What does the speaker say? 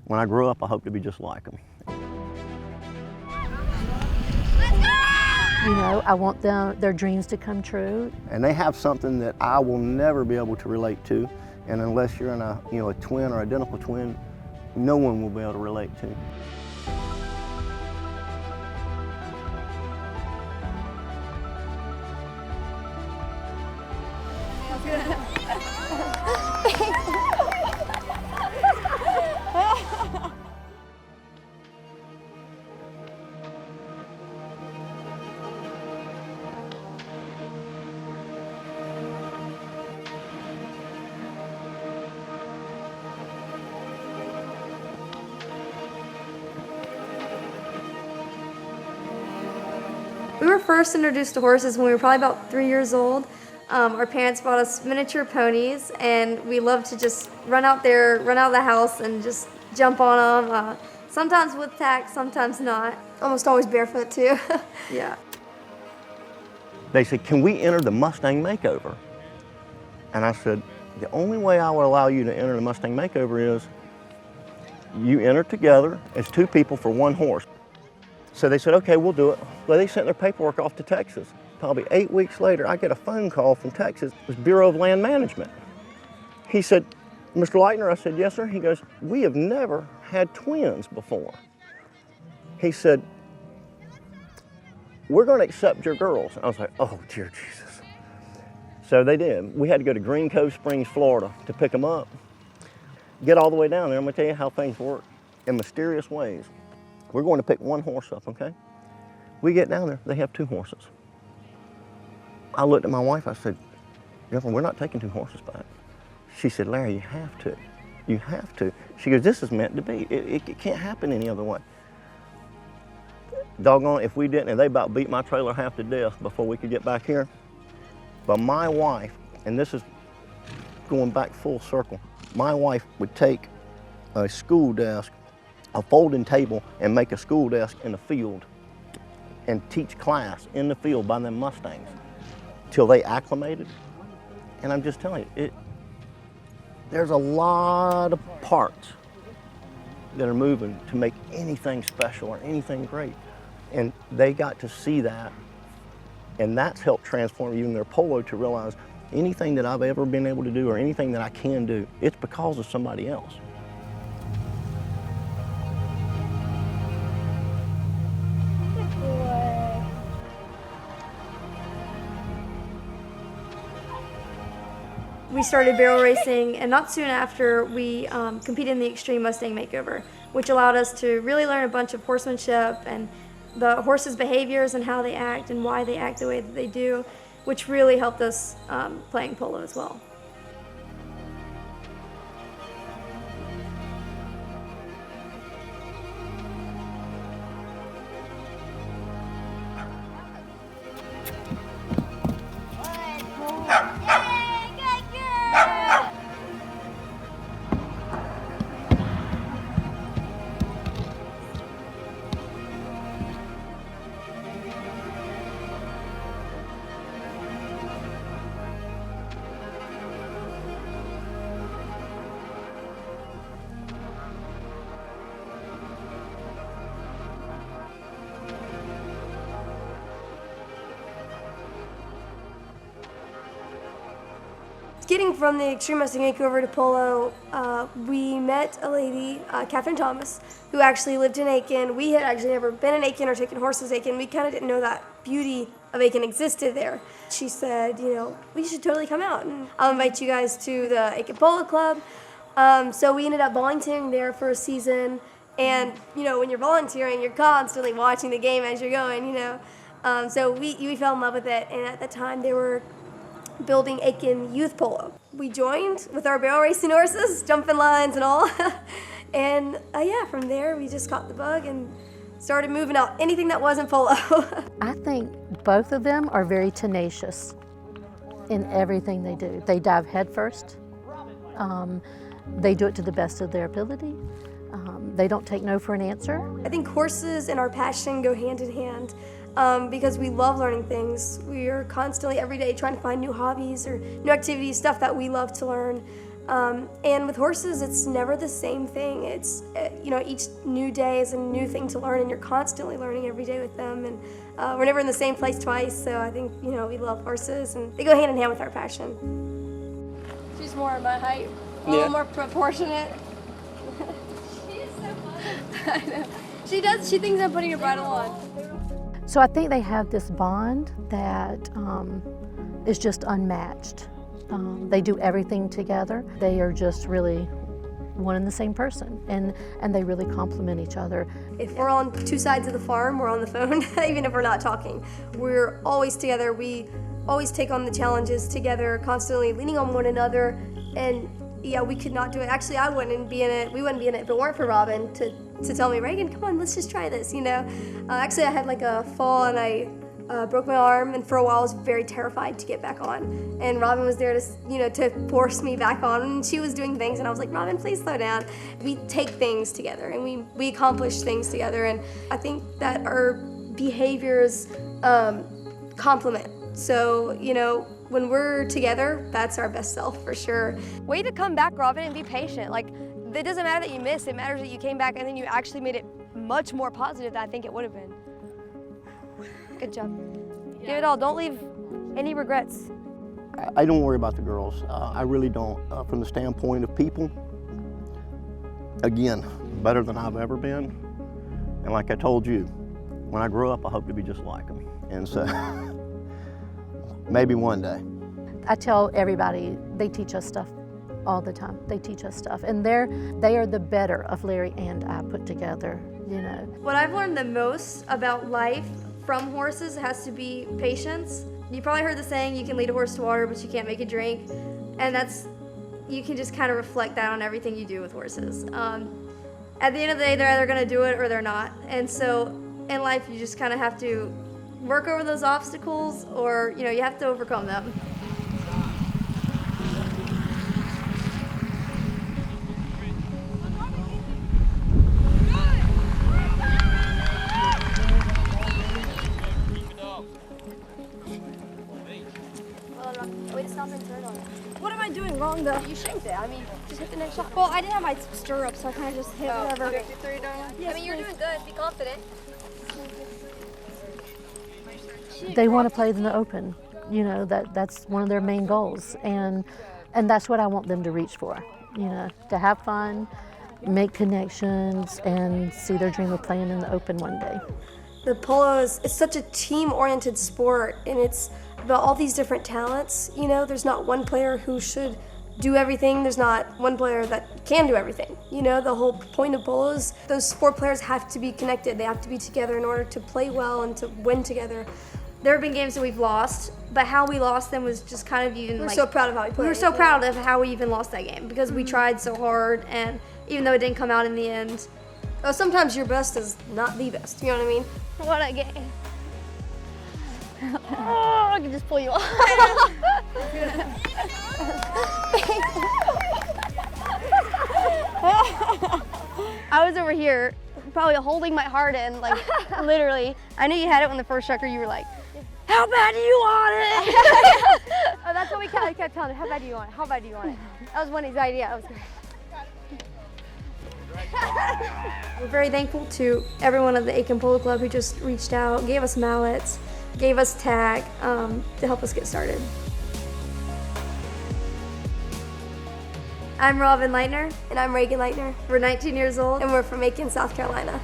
When I grow up, I hope to be just like them. You know, I want their dreams to come true. And they have something that I will never be able to relate to, and unless you're in a twin or identical twin, no one will be able to relate to. We were first introduced to horses when we were probably about 3 years old. Our parents bought us miniature ponies, and we loved to just run out there, run out of the house, and just jump on them. Sometimes with tack, sometimes not. Almost always barefoot too. Yeah. They said, "Can we enter the Mustang makeover?" And I said, "The only way I would allow you to enter the Mustang makeover is you enter together as 2 people for 1 horse." So they said, "Okay, we'll do it." Well, they sent their paperwork off to Texas. Probably 8 weeks later, I get a phone call from Texas. It was Bureau of Land Management. He said, "Mr. Leitner," I said, "Yes, sir." He goes, "We have never had twins before." He said, "We're going to accept your girls." I was like, "Oh, dear Jesus." So they did. We had to go to Green Cove Springs, Florida to pick them up. Get all the way down there. I'm going to tell you how things work in mysterious ways. We're going to pick 1 horse up, okay? We get down there, they have 2 horses. I looked at my wife, I said, "Girlfriend, we're not taking 2 horses back." She said, "Larry, you have to. You have to." She goes, "This is meant to be. It can't happen any other way." Doggone, if we didn't, and they about beat my trailer half to death before we could get back here. But my wife, and this is going back full circle, my wife would take a school desk, a folding table, and make a school desk in the field and teach class in the field by them Mustangs till they acclimated. And I'm just telling you, there's a lot of parts that are moving to make anything special or anything great. And they got to see that, and that's helped transform even their polo to realize anything that I've ever been able to do or anything that I can do, it's because of somebody else. We started barrel racing, and not soon after, we competed in the Extreme Mustang Makeover, which allowed us to really learn a bunch of horsemanship and the horses' behaviors and how they act and why they act the way that they do, which really helped us playing polo as well. Getting from the Extreme Mustang Makeover to Polo, we met a lady, Catherine Thomas, who actually lived in Aiken. We had actually never been in Aiken or taken horses Aiken. We kind of didn't know that beauty of Aiken existed there. She said, you know, we should totally come out, and I'll invite you guys to the Aiken Polo Club. So we ended up volunteering there for a season, and you know, when you're volunteering, you're constantly watching the game as you're going, you know. So we fell in love with it, and at the time they were building Aiken Youth Polo. We joined with our barrel racing horses, jumping lines and all. And yeah, from there we just caught the bug and started moving out anything that wasn't polo. I think both of them are very tenacious in everything they do. They dive headfirst. They do it to the best of their ability. They don't take no for an answer. I think horses and our passion go hand in hand. Because we love learning things. We are constantly, every day, trying to find new hobbies or new activities, stuff that we love to learn. And with horses, it's never the same thing. It's, each new day is a new thing to learn, and you're constantly learning every day with them. And we're never in the same place twice, so I think, we love horses, and they go hand in hand with our passion. She's more my height, a little more proportionate. She is so fun. I know. She thinks I'm putting a bridle on. So I think they have this bond that is just unmatched. They do everything together. They are just really one and the same person, and they really complement each other. If we're on two sides of the farm, we're on the phone, even if we're not talking. We're always together. We always take on the challenges together, constantly leaning on one another. And yeah, we could not do it. Actually, we wouldn't be in it if it weren't for Robyn to tell me, Reagan, come on, let's just try this, Actually, I had like a fall, and I broke my arm, and for a while I was very terrified to get back on. And Robyn was there to force me back on, and she was doing things, and I was like, Robyn, please slow down. We take things together, and we accomplish things together, and I think that our behaviors complement. So, when we're together, that's our best self for sure. Way to come back, Robyn, and be patient. Like, it doesn't matter that you missed, it matters that you came back and then you actually made it much more positive than I think it would have been. Good job. Yeah. Give it all, don't leave any regrets. I don't worry about the girls. I really don't. From the standpoint of people, again, better than I've ever been. And like I told you, when I grow up, I hope to be just like them. And so, maybe one day. I tell everybody, they teach us stuff all the time. They teach us stuff. And they are the better of Larry and I put together, What I've learned the most about life from horses has to be patience. You probably heard the saying, you can lead a horse to water, but you can't make it drink. And you can just kind of reflect that on everything you do with horses. At the end of the day, they're either gonna do it or they're not. And so in life, you just kind of have to work over those obstacles, or you have to overcome them. What am I doing wrong though? You shanked it. I mean, just hit the next shot. Well, I didn't have my stirrups, so I kind of just hit whatever. Yes, I mean, you're doing good. Be confident. They want to play in the open. That's one of their main goals, and that's what I want them to reach for. To have fun, make connections, and see their dream of playing in the open one day. The polo it's such a team-oriented sport, and it's about all these different talents. There's not one player who should do everything. There's not one player that can do everything. The whole point of polo is those four players have to be connected. They have to be together in order to play well and to win together. There have been games that we've lost, but how we lost them was just kind of even We're so proud of how we played. We were so proud of how we even lost that game because we tried so hard, and even though it didn't come out in the end. Oh, sometimes your best is not the best, you know what I mean? What a game. Oh, I can just pull you off. I was over here probably holding my heart in, like literally. I knew you had it when the first struck her. You were like, how bad do you want it? Oh, that's what we kept telling her. How bad do you want it? How bad do you want it? That was Wendy's idea. That was great. We're very thankful to everyone at the Aiken Polo Club who just reached out, gave us mallets, gave us tag to help us get started. I'm Robyn Leitner. And I'm Reagan Leitner. We're 19 years old. And we're from Aiken, South Carolina.